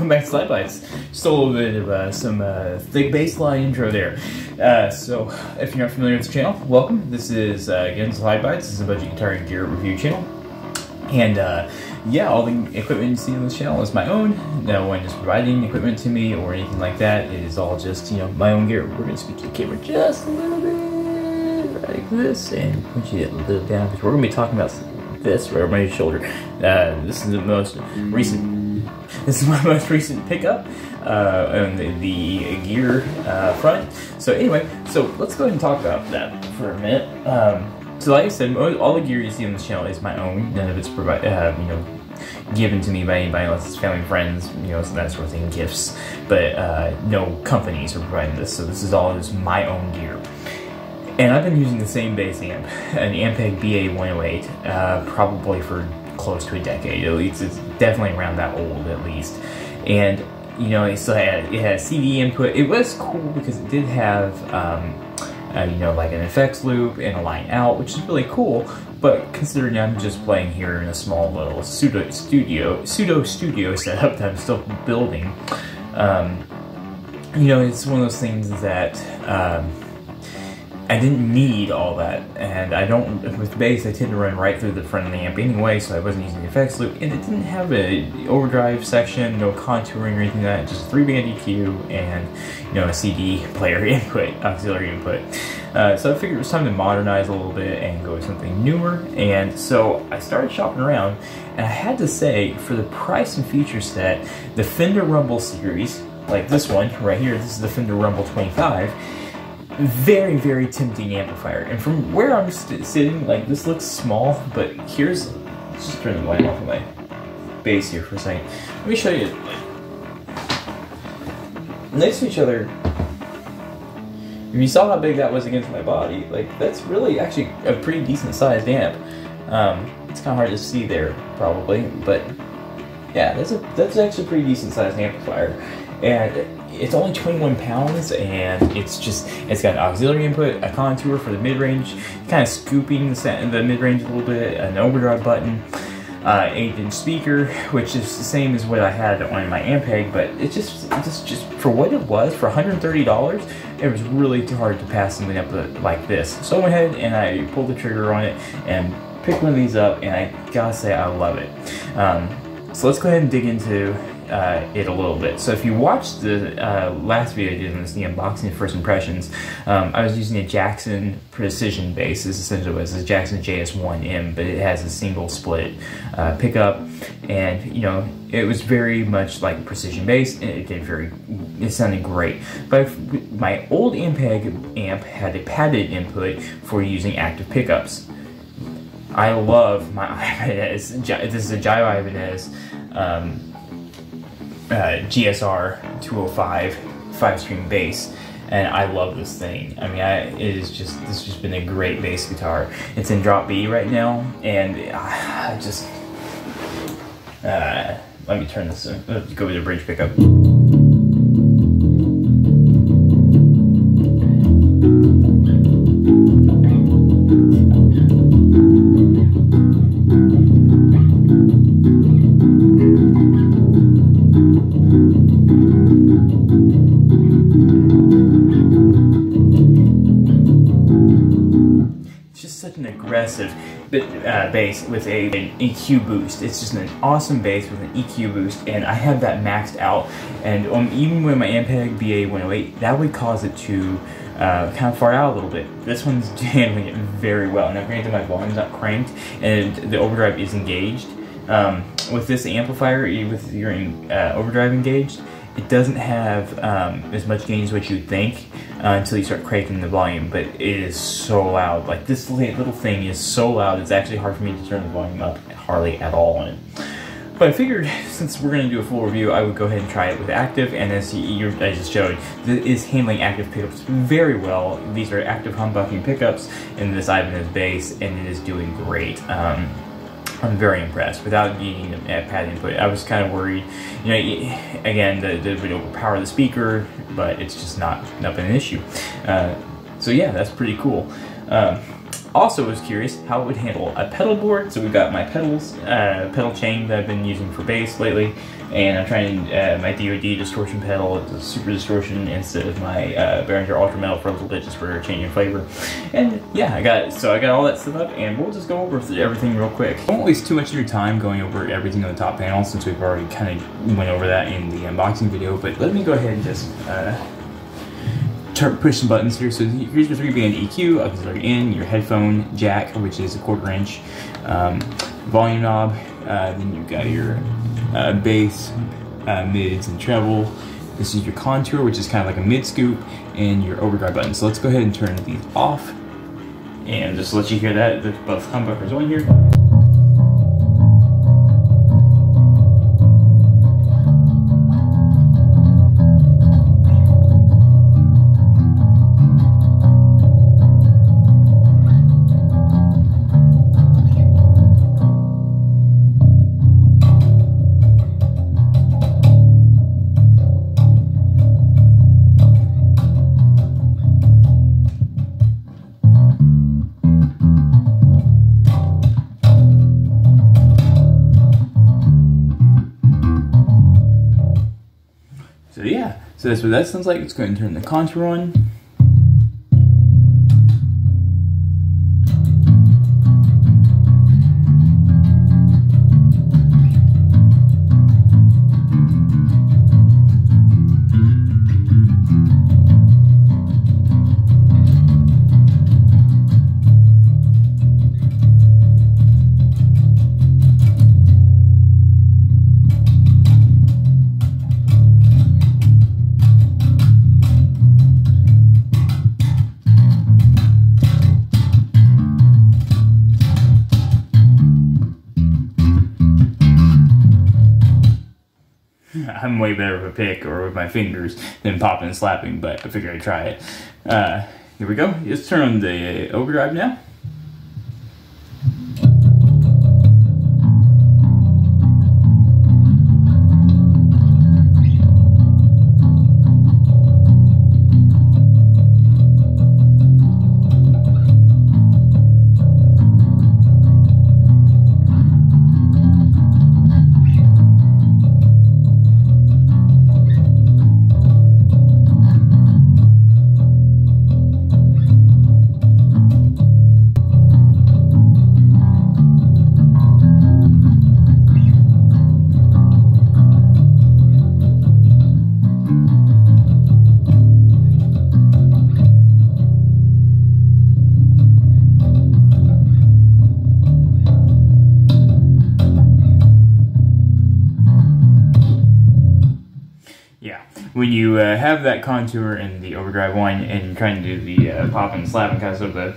welcome back to SlydeBytes. Just a little bit of some thick bass line intro there. So, if you're not familiar with the channel, welcome. This is, again, SlydeBytes. This is a budget guitar and gear review channel. And, yeah, all the equipment you see on this channel is my own. No one is providing equipment to me or anything like that. It is all just, you know, my own gear. We're going to speak to the camera just a little bit like this and push it a little down because we're going to be talking about this right over my shoulder. This is the most recent. This is my most recent pickup on the gear front. So anyway, so let's go ahead and talk about that for a minute. So like I said, all the gear you see on this channel is my own. None of it's given to me by anybody unless it's family, friends, you know, that sort of thing, gifts. But no companies are providing this. So this is all just my own gear. And I've been using the same bass amp, an Ampeg BA108, probably for close to a decade at least. It's definitely around that old at least. And you know, it had CD input. It was cool because it did have you know, like an effects loop and a line out, which is really cool. But considering I'm just playing here in a small little pseudo studio setup that I'm still building, you know, it's one of those things that I didn't need all that, and I don't, with bass I tend to run right through the front of the amp anyway, so I wasn't using the effects loop, and it didn't have an overdrive section, no contouring or anything like that, just 3-band EQ and, you know, a CD player input, auxiliary input. So I figured it was time to modernize a little bit and go with something newer, and so I started shopping around, and I had to say, for the price and feature set, the Fender Rumble series, like this one right here, this is the Fender Rumble 25, very, very tempting amplifier. And from where I'm sitting, like, this looks small, but here's, let's just turn the volume off of my bass here for a second. Let me show you, like, next to each other, if you saw how big that was against my body, like, that's really actually a pretty decent sized amp. It's kind of hard to see there, probably, but yeah, that's actually a pretty decent sized amplifier. And it's only 21 pounds, and it's got an auxiliary input, a contour for the mid-range, kind of scooping the mid-range a little bit, an overdrive button, 8-inch speaker, which is the same as what I had on my Ampeg, but it's just for what it was, for $130, it was really too hard to pass something up like this. So I went ahead and I pulled the trigger on it and picked one of these up, and I gotta say I love it. So let's go ahead and dig into it a little bit. So if you watched the last video I did on this, the unboxing of first impressions, I was using a Jackson Precision bass. This essentially was a Jackson JS1M, but it has a single split pickup, and you know, it was very much like precision bass, and it sounded great. But my old Ampeg amp had a padded input for using active pickups. I love my Ibanez. This is a Gyro Ibanez GSR 205 5-string bass, and I love this thing. I mean, this has just been a great bass guitar. It's in drop B right now, and I just let me turn this. Go with the bridge pickup. Aggressive bass with an EQ boost. It's just an awesome bass with an EQ boost, and I have that maxed out, and even with my Ampeg BA108, that would cause it to kind of far out a little bit. This one's handling it very well. Now granted, my volume's not cranked and the overdrive is engaged. With this amplifier, with your overdrive engaged, it doesn't have as much gain as what you'd think until you start cranking the volume, but it is so loud. Like, this little thing is so loud, it's actually hard for me to turn the volume up hardly at all on it. But I figured, since we're going to do a full review, I would go ahead and try it with active, and as I just showed, it is handling active pickups very well. These are active humbucking pickups in this Ibanez bass, and it is doing great. I'm very impressed without needing a pad input. I was kind of worried, you know, again, that it would overpower the speaker, but it's just not been an issue. So yeah, that's pretty cool. Also was curious how it would handle a pedal board. So we've got my pedals, pedal chain that I've been using for bass lately, and I'm trying my DoD distortion pedal. It's a Supra distortion instead of my Behringer Ultra Metal for a little bit, just for changing flavor. And yeah, I got all that set up, and we'll just go over everything real quick. I won't waste too much of your time going over everything on the top panel, since we've already kind of went over that in the unboxing video. But let me go ahead and just push some buttons here. So here's your 3-band EQ, auxiliary in, your headphone jack, which is a 1/4 inch, volume knob, then you've got your bass, mids, and treble. This is your contour, which is kind of like a mid scoop, and your overdrive button. So let's go ahead and turn these off, and just let you hear that. There's both humbuckers on here. So yeah, so that's what that sounds like. Let's go ahead and turn the contour on. I'm way better with a pick or with my fingers than popping and slapping, but I figured I'd try it. Here we go. Let's turn on the overdrive now. When you have that contour in the overdrive one and you're trying to do the pop and slap and kind of sort of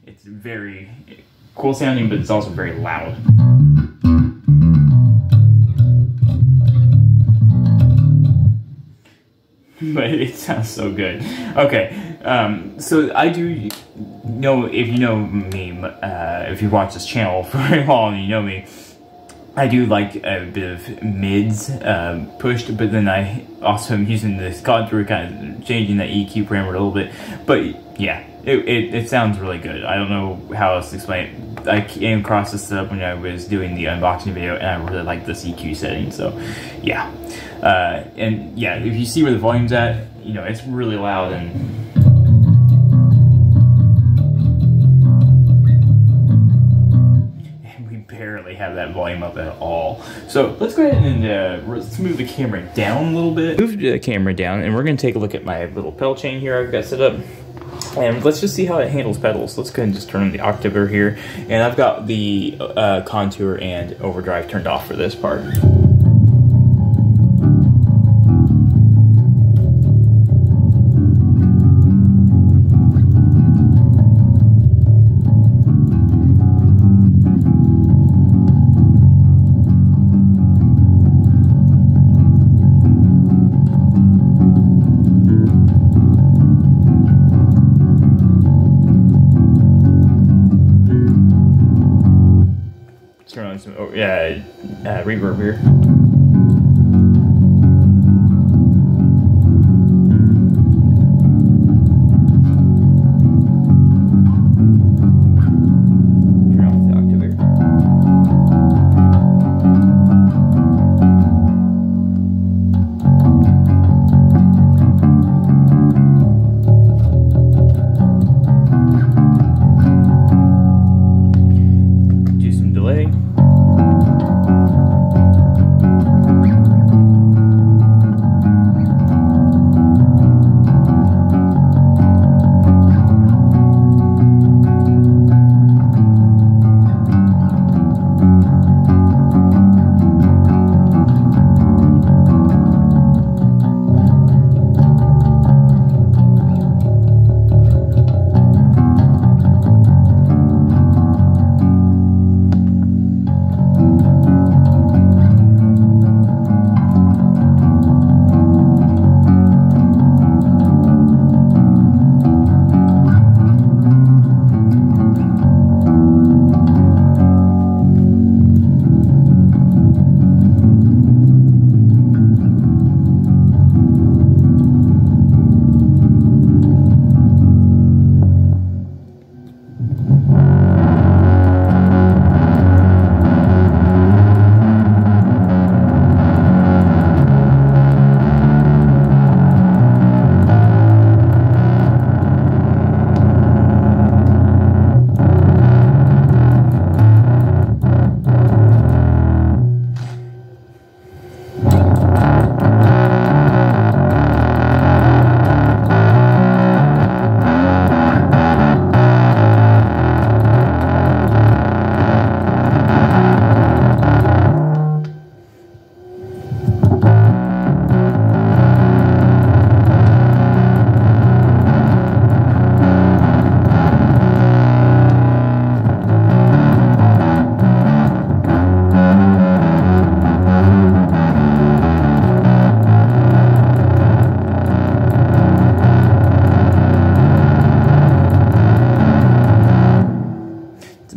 it's very cool sounding, but it's also very loud. But it sounds so good. Okay, so I do know, if you know me, if you watch this channel for very long, you know me, I do like a bit of mids pushed, but then I also am using this contour, kind of changing that EQ parameter a little bit. But yeah, it sounds really good. I don't know how else to explain it. I came across this setup when I was doing the unboxing video, and I really like this EQ setting. So yeah, and yeah, if you see where the volume's at, you know, it's really loud and. Barely have that volume up at all. So let's go ahead and let's move the camera down a little bit. Move the camera down, and we're going to take a look at my little pedal chain here I've got set up. And let's just see how it handles pedals. Let's go ahead and just turn on the Octaver here. And I've got the contour and overdrive turned off for this part. Turn on some reverb here.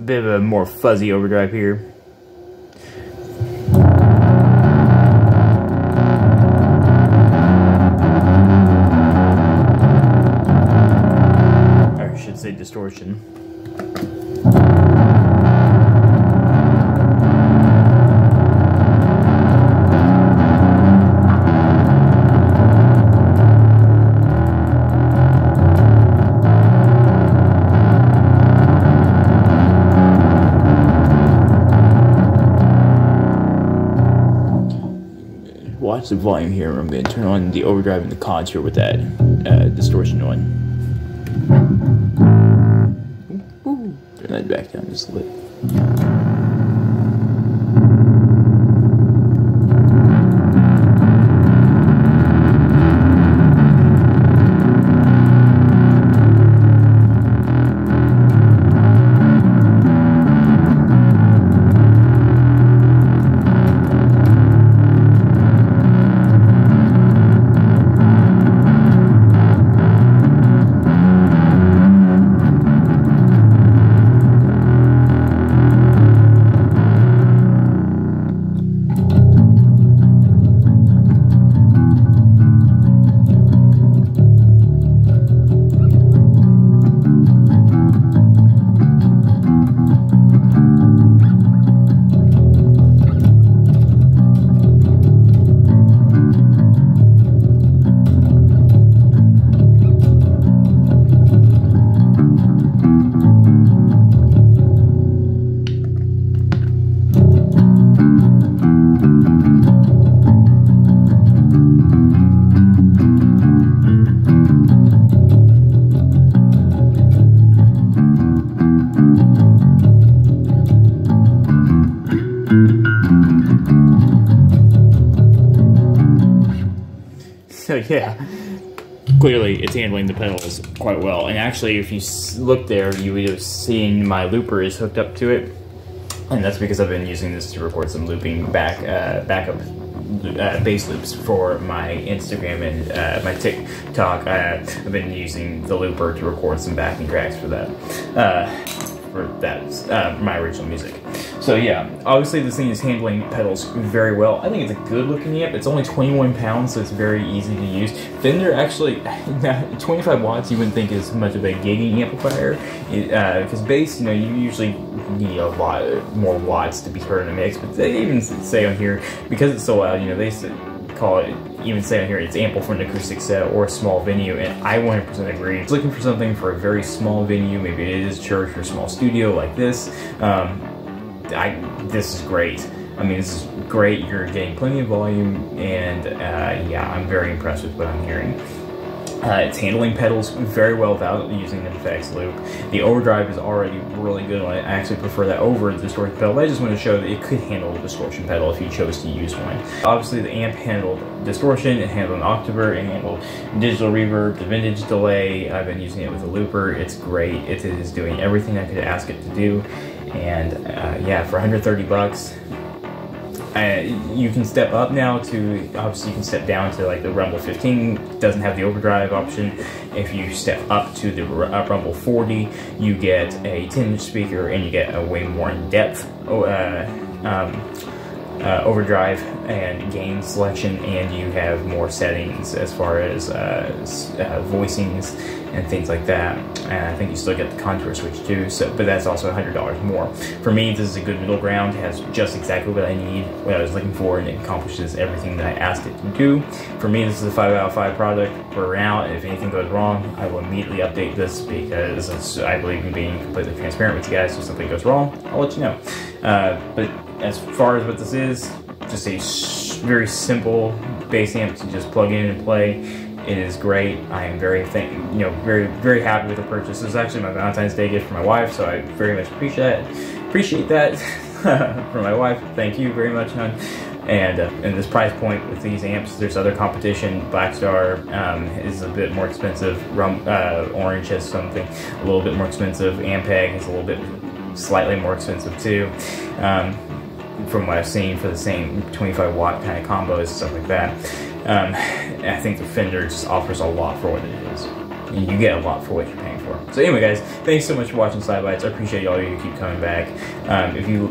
a bit of a more fuzzy overdrive here. Or I should say distortion. Watch the volume here. I'm going to turn on the overdrive and the contour with that distortion on. Ooh. Turn that back down just a little bit. So yeah, clearly it's handling the pedals quite well. And actually, if you look there, you would have seen my looper is hooked up to it. And that's because I've been using this to record some looping backup bass loops for my Instagram and my TikTok. I've been using the looper to record some backing tracks for that. My original music. So yeah, obviously this thing is handling pedals very well. I think it's a good looking amp. It's only 21 pounds, so it's very easy to use. Fender actually, 25 watts you wouldn't think is much of a gigging amplifier. Because bass, you usually need a lot more watts to be heard in a mix. But they even say on here, because it's so loud, they call it, even say on here, it's ample for an acoustic set or a small venue, and I 100% agree. It's looking for something for a very small venue, maybe it is church or a small studio like this. This is great. I mean, this is great. You're getting plenty of volume, and yeah, I'm very impressed with what I'm hearing. It's handling pedals very well without using an effects loop. The overdrive is already really good on it. I actually prefer that over the distortion pedal. I just want to show that it could handle a distortion pedal if you chose to use one. Obviously, the amp handled distortion, it handled an Octaver, it handled digital reverb, the vintage delay. I've been using it with a looper. It's great. It is doing everything I could ask it to do. And yeah, for 130 bucks, you can step up now to, obviously you can step down to like the Rumble 15, doesn't have the overdrive option. If you step up to the Rumble 40, you get a 10-inch speaker and you get a way more in-depth overdrive and gain selection, and you have more settings as far as voicings and things like that. And I think you still get the contour switch too, but that's also $100 more. For me, this is a good middle ground. It has just exactly what I need, what I was looking for, and it accomplishes everything that I asked it to do. For me, this is a 5 out of 5 product for now. If anything goes wrong, I will immediately update this, because I believe in being completely transparent with you guys. If something goes wrong, I'll let you know. But as far as what this is, just a very simple bass amp to just plug in and play. It is great. I am very very happy with the purchase. This is actually my Valentine's Day gift for my wife, so I very much appreciate that for my wife. Thank you very much, hon. And this price point with these amps, there's other competition. Blackstar is a bit more expensive. Orange has something a little bit more expensive. Ampeg is a little bit slightly more expensive too. From what I've seen for the same 25 watt kind of combos and stuff like that. I think the Fender just offers a lot for what it is. And you get a lot for what you're paying for. for. So anyway, guys, thanks so much for watching SlydeBytes. I appreciate all of you who keep coming back. If you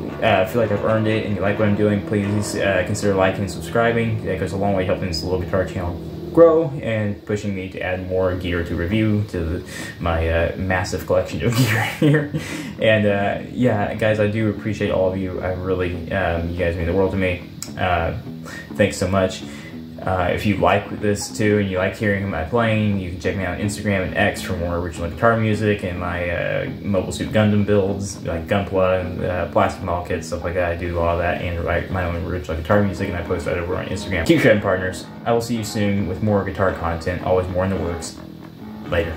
feel like I've earned it and you like what I'm doing, please consider liking and subscribing. That goes a long way helping this little guitar channel grow and pushing me to add more gear to review to my massive collection of gear here. And yeah, guys, I do appreciate all of you. I really, you guys mean the world to me. Thanks so much. If you like this too and you like hearing my playing, you can check me out on Instagram and X for more original guitar music and my Mobile Suit Gundam builds, like Gunpla and plastic model kits, stuff like that. I do all that and write my own original guitar music, and I post that over on Instagram. Keep shredding, partners. I will see you soon with more guitar content, always more in the works. Later.